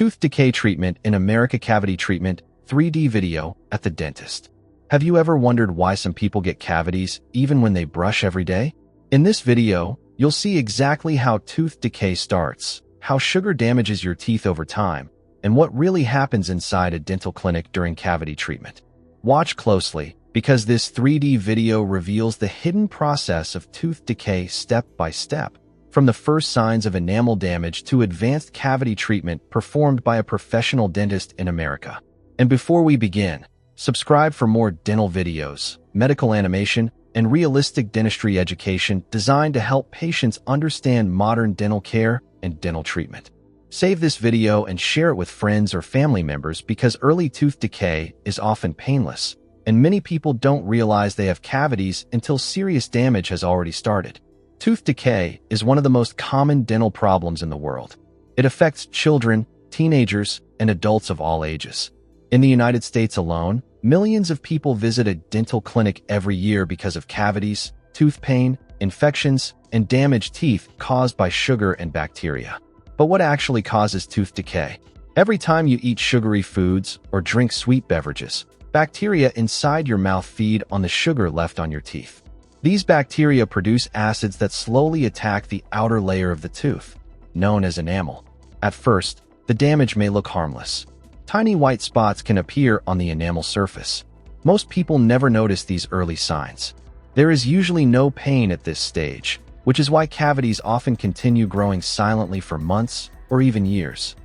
Tooth decay treatment in America. Cavity treatment 3D video at the dentist. Have you ever wondered why some people get cavities even when they brush every day? In this video, you'll see exactly how tooth decay starts, how sugar damages your teeth over time, and what really happens inside a dental clinic during cavity treatment. Watch closely, because this 3D video reveals the hidden process of tooth decay step by step, from the first signs of enamel damage to advanced cavity treatment performed by a professional dentist in America. And before we begin, subscribe for more dental videos, medical animation, and realistic dentistry education designed to help patients understand modern dental care and dental treatment. Save this video and share it with friends or family members because early tooth decay is often painless, and many people don't realize they have cavities until serious damage has already started. Tooth decay is one of the most common dental problems in the world. It affects children, teenagers, and adults of all ages. In the United States alone, millions of people visit a dental clinic every year because of cavities, tooth pain, infections, and damaged teeth caused by sugar and bacteria. But what actually causes tooth decay? Every time you eat sugary foods or drink sweet beverages, bacteria inside your mouth feed on the sugar left on your teeth. These bacteria produce acids that slowly attack the outer layer of the tooth, known as enamel. At first, the damage may look harmless. Tiny white spots can appear on the enamel surface. Most people never notice these early signs. There is usually no pain at this stage, which is why cavities often continue growing silently for months or even years.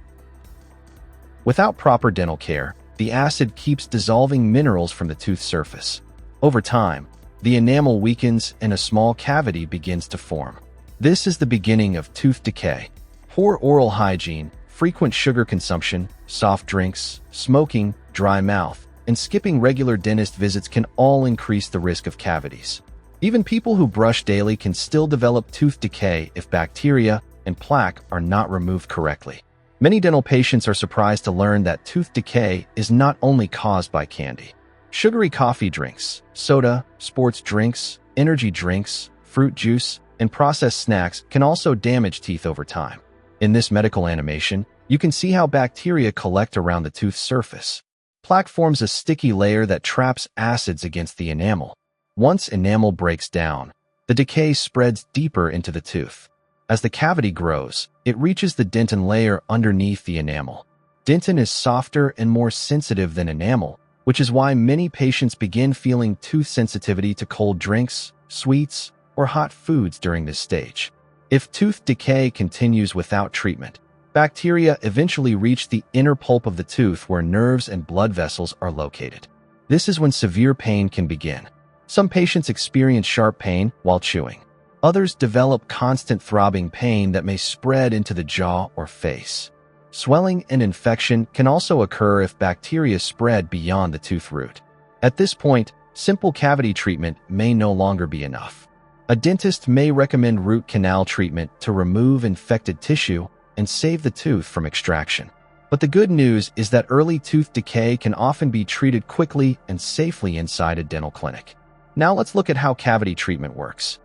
Without proper dental care, the acid keeps dissolving minerals from the tooth surface. Over time, the enamel weakens and a small cavity begins to form. This is the beginning of tooth decay. Poor oral hygiene, frequent sugar consumption, soft drinks, smoking, dry mouth, and skipping regular dentist visits can all increase the risk of cavities. Even people who brush daily can still develop tooth decay if bacteria and plaque are not removed correctly. Many dental patients are surprised to learn that tooth decay is not only caused by candy. Sugary coffee drinks, soda, sports drinks, energy drinks, fruit juice, and processed snacks can also damage teeth over time. In this medical animation, you can see how bacteria collect around the tooth surface. Plaque forms a sticky layer that traps acids against the enamel. Once enamel breaks down, the decay spreads deeper into the tooth. As the cavity grows, it reaches the dentin layer underneath the enamel. Dentin is softer and more sensitive than enamel, which is why many patients begin feeling tooth sensitivity to cold drinks, sweets, or hot foods during this stage. If tooth decay continues without treatment, bacteria eventually reach the inner pulp of the tooth where nerves and blood vessels are located. This is when severe pain can begin. Some patients experience sharp pain while chewing. Others develop constant throbbing pain that may spread into the jaw or face. Swelling and infection can also occur if bacteria spread beyond the tooth root. At this point, simple cavity treatment may no longer be enough. A dentist may recommend root canal treatment to remove infected tissue and save the tooth from extraction. But the good news is that early tooth decay can often be treated quickly and safely inside a dental clinic. Now let's look at how cavity treatment works.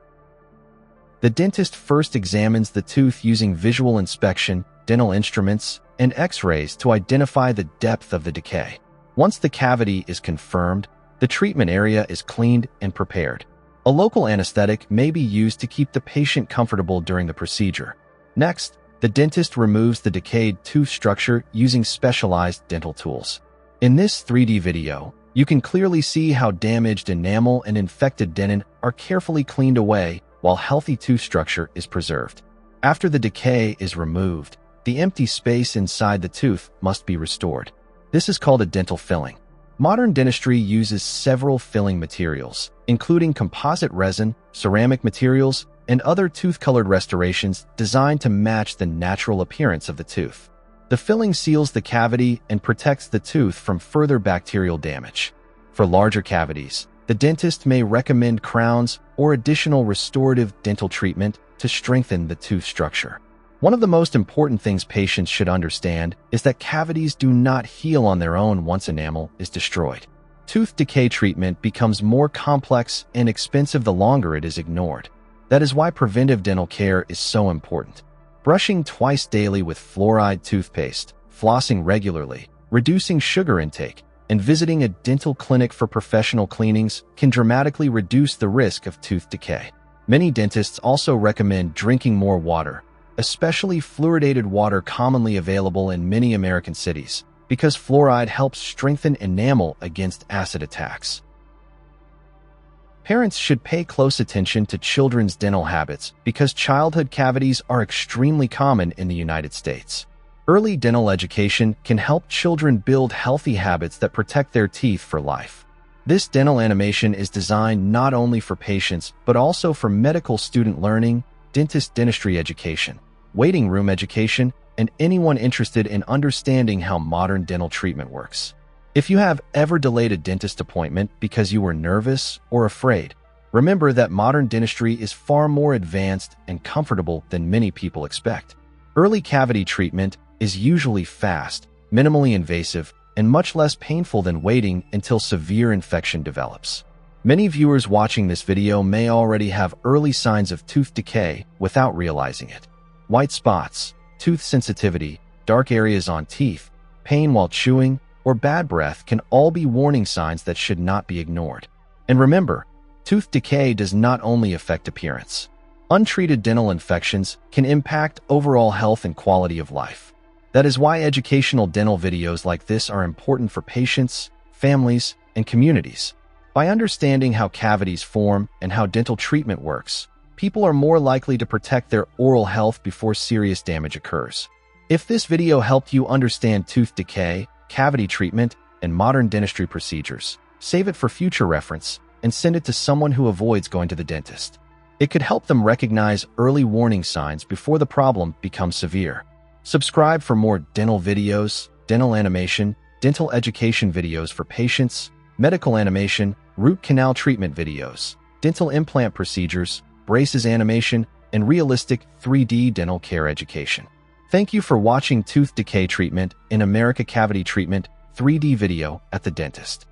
The dentist first examines the tooth using visual inspection, dental instruments, and X-rays to identify the depth of the decay. Once the cavity is confirmed, the treatment area is cleaned and prepared. A local anesthetic may be used to keep the patient comfortable during the procedure. Next, the dentist removes the decayed tooth structure using specialized dental tools. In this 3D video, you can clearly see how damaged enamel and infected dentin are carefully cleaned away while healthy tooth structure is preserved. After the decay is removed, the empty space inside the tooth must be restored. This is called a dental filling. Modern dentistry uses several filling materials, including composite resin, ceramic materials, and other tooth-colored restorations designed to match the natural appearance of the tooth. The filling seals the cavity and protects the tooth from further bacterial damage. For larger cavities, the dentist may recommend crowns or additional restorative dental treatment to strengthen the tooth structure. One of the most important things patients should understand is that cavities do not heal on their own once enamel is destroyed. Tooth decay treatment becomes more complex and expensive the longer it is ignored. That is why preventive dental care is so important. Brushing twice daily with fluoride toothpaste, flossing regularly, reducing sugar intake, and visiting a dental clinic for professional cleanings can dramatically reduce the risk of tooth decay. Many dentists also recommend drinking more water, especially fluoridated water commonly available in many American cities, because fluoride helps strengthen enamel against acid attacks. Parents should pay close attention to children's dental habits because childhood cavities are extremely common in the United States. Early dental education can help children build healthy habits that protect their teeth for life. This dental animation is designed not only for patients but also for medical student learning, dentist dentistry education, waiting room education, and anyone interested in understanding how modern dental treatment works. If you have ever delayed a dentist appointment because you were nervous or afraid, remember that modern dentistry is far more advanced and comfortable than many people expect. Early cavity treatment is usually fast, minimally invasive, and much less painful than waiting until severe infection develops. Many viewers watching this video may already have early signs of tooth decay without realizing it. White spots, tooth sensitivity, dark areas on teeth, pain while chewing, or bad breath can all be warning signs that should not be ignored. And remember, tooth decay does not only affect appearance. Untreated dental infections can impact overall health and quality of life. That is why educational dental videos like this are important for patients, families, and communities. By understanding how cavities form and how dental treatment works, people are more likely to protect their oral health before serious damage occurs. If this video helped you understand tooth decay, cavity treatment, and modern dentistry procedures, save it for future reference and send it to someone who avoids going to the dentist. It could help them recognize early warning signs before the problem becomes severe. Subscribe for more dental videos, dental animation, dental education videos for patients, medical animation, root canal treatment videos, dental implant procedures, braces animation, and realistic 3D dental care education. Thank you for watching Tooth Decay Treatment in America Cavity Treatment 3D video at the dentist.